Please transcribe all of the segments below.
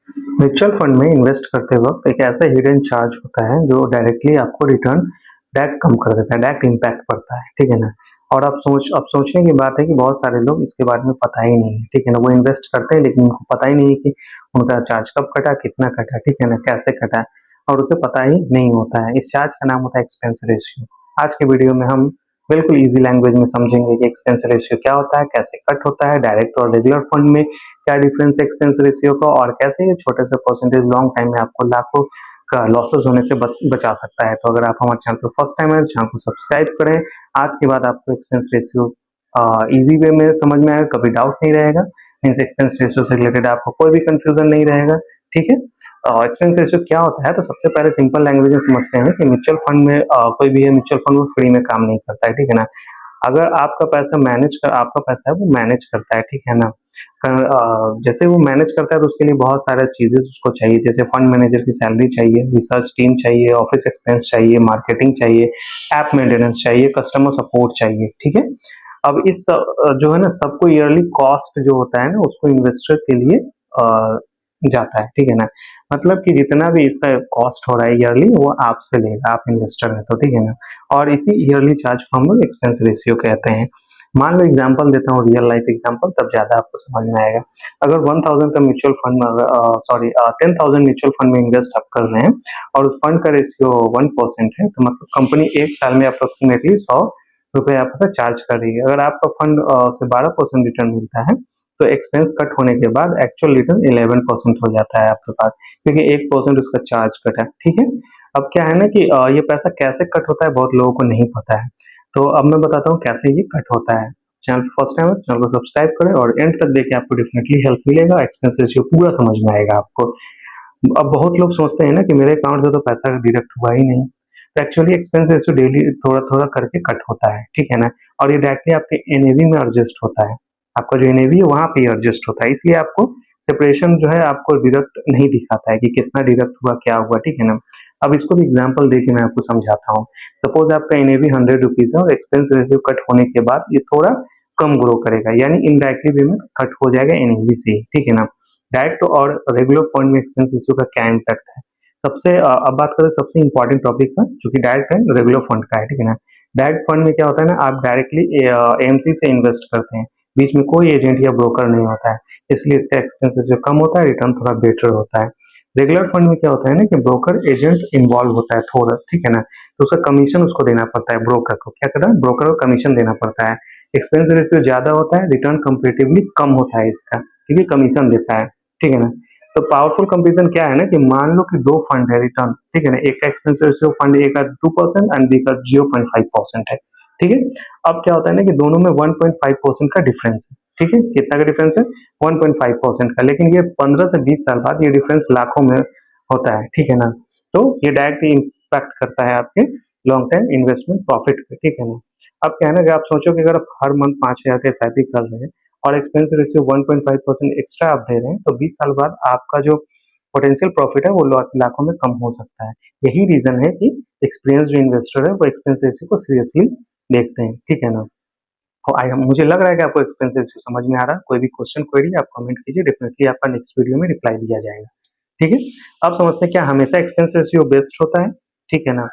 Mutual fund में invest करते वक्त एक ऐसा हिडन चार्ज होता है जो डायरेक्टली आपको रिटर्न डायरेक्ट कम कर देता है, डायरेक्ट इम्पैक्ट पड़ता है, ठीक है ना। और अब सोचने की बात है कि बहुत सारे लोग इसके बारे में पता ही नहीं है, ठीक है ना। वो इन्वेस्ट करते हैं लेकिन उनको पता ही नहीं है कि उनका चार्ज कब कटा, कितना कटा, ठीक है ना, कैसे कटा, और उसे पता ही नहीं होता है। इस चार्ज का नाम होता है एक्सपेंस रेशियो। आज के वीडियो में हम बिल्कुल ईजी लैंग्वेज में समझेंगे कि एक्सपेंस रेशियो क्या होता है, कैसे कट होता है, डायरेक्ट और रेगुलर फंड में क्या डिफरेंस है एक्सपेंस रेशियो का, और कैसे ये छोटे से परसेंटेज लॉन्ग टाइम में आपको लाखों का लॉसेस होने से बचा सकता है। तो अगर आप हमारे चैनल पर फर्स्ट टाइम है तो चैनल को सब्सक्राइब करें। आज के बाद आपको एक्सपेंस रेशियो इजी वे में समझ में आएगा, कभी डाउट नहीं रहेगा। मीन्स एक्सपेंस रेशियो से रिलेटेड आपको कोई भी कंफ्यूजन नहीं रहेगा, ठीक है। एक्सपेंस रेशियो क्या होता है, तो सबसे पहले सिंपल लैंग्वेज में समझते हैं कि म्यूचुअल फंड में कोई भी है, म्यूचुअल फंड वो फ्री में काम नहीं करता है, ठीक है ना। अगर आपका पैसा है वो मैनेज करता है, ठीक है ना। जैसे वो मैनेज करता है तो उसके लिए बहुत सारे चीजें उसको चाहिए, जैसे फंड मैनेजर की सैलरी चाहिए, रिसर्च टीम चाहिए, ऑफिस एक्सपेंस चाहिए, मार्केटिंग चाहिए, ऐप मेंटेनेंस चाहिए, कस्टमर सपोर्ट चाहिए, ठीक है। अब इस जो है ना, सबको ईयरली कॉस्ट जो होता है ना उसको इन्वेस्टर के लिए जाता है, ठीक है ना। मतलब कि जितना भी इसका कॉस्ट हो रहा है ईयरली वो आपसे लेगा, आप इन्वेस्टर हैं तो, ठीक है ना। और इसी ईयरली चार्ज को हम लोग एक्सपेंस रेशियो कहते हैं। मान लो एग्जांपल देता हूँ, रियल लाइफ एग्जांपल, तब ज्यादा आपको समझ में आएगा। अगर 1000 का म्यूचुअल फंड में 10,000 म्यूचुअल फंड में इन्वेस्ट आप कर रहे हैं और उस फंड का रेशियो 1% है, तो मतलब कंपनी एक साल में अप्रोक्सीमेटली 100 रुपए आपसे चार्ज कर रही है। अगर आपका फंड से 12% रिटर्न मिलता है तो एक्सपेंस कट होने के बाद एक्चुअल रिटर्न 11% हो जाता है आपके पास, क्योंकि 1% उसका चार्ज कटा, ठीक है। अब क्या है ना कि ये पैसा कैसे कट होता है बहुत लोगों को नहीं पता है। तो अब मैं बताता हूँ कैसे ये कट होता है। चैनल फर्स्ट टाइम है चैनल को सब्सक्राइब करें और एंड तक देखिए, आपको डेफिनेटली हेल्प मिलेगा, एक्सपेंस रेशियो पूरा समझ में आएगा आपको। अब बहुत लोग सोचते हैं ना कि मेरे अकाउंट से तो पैसा डिडक्ट हुआ ही नहीं, तो एक्चुअली एक्सपेंस रेशियो डेली थोड़ा थोड़ा करके कट होता है, ठीक है ना। और ये डायरेक्टली आपके एनएवी में एडजस्ट होता है, आपका जो एनएवी है वहां पे एडजस्ट होता है, इसलिए आपको सेपरेशन जो है आपको डिडक्ट नहीं दिखाता है कि कितना डिडक्ट हुआ क्या हुआ, ठीक है ना। अब इसको भी एग्जाम्पल देके मैं आपको समझाता हूँ। सपोज आपका एनएवी 100 रुपीज है और एक्सपेंस रेशियो कट होने के बाद ये थोड़ा कम ग्रो करेगा, यानी इनडायरेक्टली वे में कट हो जाएगा एनएवी से ही, ठीक है ना। डायरेक्ट और रेगुलर फंड में एक्सपेंस रेशियो का क्या इम्पैक्ट है। अब बात करें सबसे इंपॉर्टेंट टॉपिक का, जो कि डायरेक्ट एंड रेगुलर फंड का है, ठीक है ना। डायरेक्ट फंड में क्या होता है ना, आप डायरेक्टली एएमसी से इन्वेस्ट करते हैं, बीच में कोई एजेंट या ब्रोकर नहीं होता है, इसलिए इसका एक्सपेंस रेशियो कम होता है, रिटर्न थोड़ा बेटर होता है। रेगुलर फंड में क्या होता है ना कि ब्रोकर एजेंट इन्वॉल्व होता है थोड़ा, ठीक है ना। तो उसका कमीशन उसको देना पड़ता है, ब्रोकर को क्या करना है, ब्रोकर को कमीशन देना पड़ता है। एक्सपेंस रेशियो ज्यादा होता है, रिटर्न कंपेरेटिवली कम होता है इसका, क्योंकि कमीशन देता है, ठीक है ना। तो पावरफुल कंपेरिजन क्या है ना कि मान लो कि दो फंड है रिटर्न, ठीक है ना, एक का एक्सपेंस रेशियो फंड ए का 2% एंड बी का 0.5% है, ठीक है। अब क्या होता है ना कि दोनों में 1.5% का डिफरेंस है, ठीक है। कितना का डिफरेंस है, 1.5% का, लेकिन ये 15 से 20 साल बाद ये डिफरेंस लाखों में होता है, ठीक है ना। तो ये डायरेक्ट इम्पैक्ट करता है आपके लॉन्ग टर्म इन्वेस्टमेंट प्रॉफिट पे, ठीक है ना। अब क्या है ना कि आप सोचो कि अगर आप हर मंथ 5,000 के एफआईपी कर रहे हैं और एक्सपेंस रेशियो 1.5% एक्स्ट्रा आप दे रहे हैं, तो 20 साल बाद आपका जो पोटेंशियल प्रॉफिट है वो लाखों में कम हो सकता है। यही रीजन है कि एक्सपीरियंस जो इन्वेस्टर है वो एक्सपेंस रेशियो को सीरियसली देखते हैं, ठीक है ना। मुझे लग रहा है कि आपको एक्सपेंस रेशियो समझ में आ रहा है। कोई भी क्वेश्चन क्वेरी आप कमेंट कीजिए, डेफिनेटली आपका नेक्स्ट वीडियो में रिप्लाई दिया जाएगा, ठीक है। अब समझते हैं क्या हमेशा एक्सपेंस रेशियो बेस्ट होता है, ठीक है ना।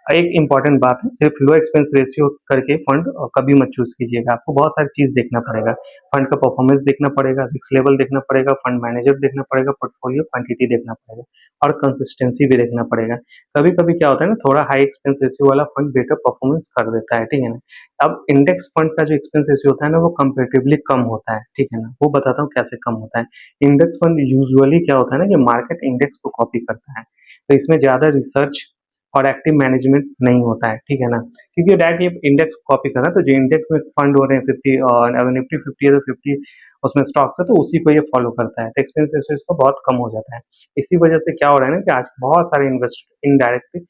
एक इंपॉर्टेंट बात है, सिर्फ लो एक्सपेंस रेशियो करके फंड कभी मत चूज कीजिएगा, आपको बहुत सारी चीज देखना पड़ेगा। फंड का परफॉर्मेंस देखना पड़ेगा, रिस्क लेवल देखना पड़ेगा, फंड मैनेजर देखना पड़ेगा, पोर्टफोलियो क्वांटिटी देखना पड़ेगा, और कंसिस्टेंसी भी देखना पड़ेगा। कभी कभी क्या होता है ना, थोड़ा हाई एक्सपेंस रेशियो वाला फंड बेटर परफॉर्मेंस कर देता है, ठीक है ना। अब इंडेक्स फंड का जो एक्सपेंस रेशियो होता है ना वो कंपेरेटिवली कम होता है, ठीक है ना। वो बताता हूँ कैसे कम होता है। इंडेक्स फंड यूजुअली क्या होता है ना कि मार्केट इंडेक्स को कॉपी करता है, तो इसमें ज्यादा रिसर्च और एक्टिव मैनेजमेंट नहीं होता है, ठीक है ना। क्योंकि डायरेक्ट ये इंडेक्स कॉपी करना, तो जो इंडेक्स में फंड हो रहे हैं 50, और अगर निफ्टी 50 है तो 50 उसमें स्टॉक्स है, तो उसी को ये फॉलो करता है, तो एक्सपेंस रेशियो इसका बहुत कम हो जाता है। इसी वजह से क्या हो रहा है ना कि आज बहुत सारे investor indirectly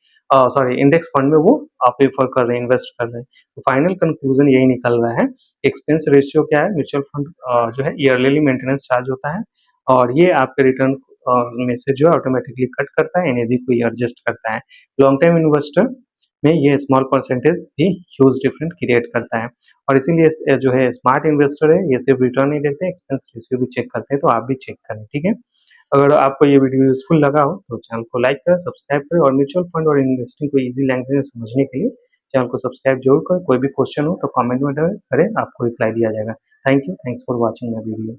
sorry index fund में वो प्रेफर कर रहे हैं, इन्वेस्ट कर रहे हैं। तो फाइनल कंक्लूजन यही निकल रहा है, एक्सपेंस रेशियो क्या है, म्यूचुअल फंड जो है ईयरली मेंटेनेंस चार्ज होता है, और ये आपके रिटर्न में से जो है ऑटोमेटिकली कट करता है, एनएवी को ये एडजस्ट करता है। लॉन्ग टर्म इन्वेस्टर में ये स्मॉल परसेंटेज भी ह्यूज डिफरेंस क्रिएट करता है, और इसीलिए जो है स्मार्ट इन्वेस्टर है ये सिर्फ रिटर्न नहीं देखते, एक्सपेंस रेशियो भी चेक करते हैं, तो आप भी चेक करें, ठीक है। अगर आपको ये वीडियो यूज़फुल लगा हो तो चैनल को लाइक करें, सब्सक्राइब करें और म्यूचुअल फंड और इन्वेस्टिंग को ईज़ी लैंग्वेज में समझने के लिए चैनल को सब्सक्राइब ज़रूर करें। कोई भी क्वेश्चन हो तो कमेंट में करें, आपको रिप्लाई दिया जाएगा। Thank you, thanks for watching my video.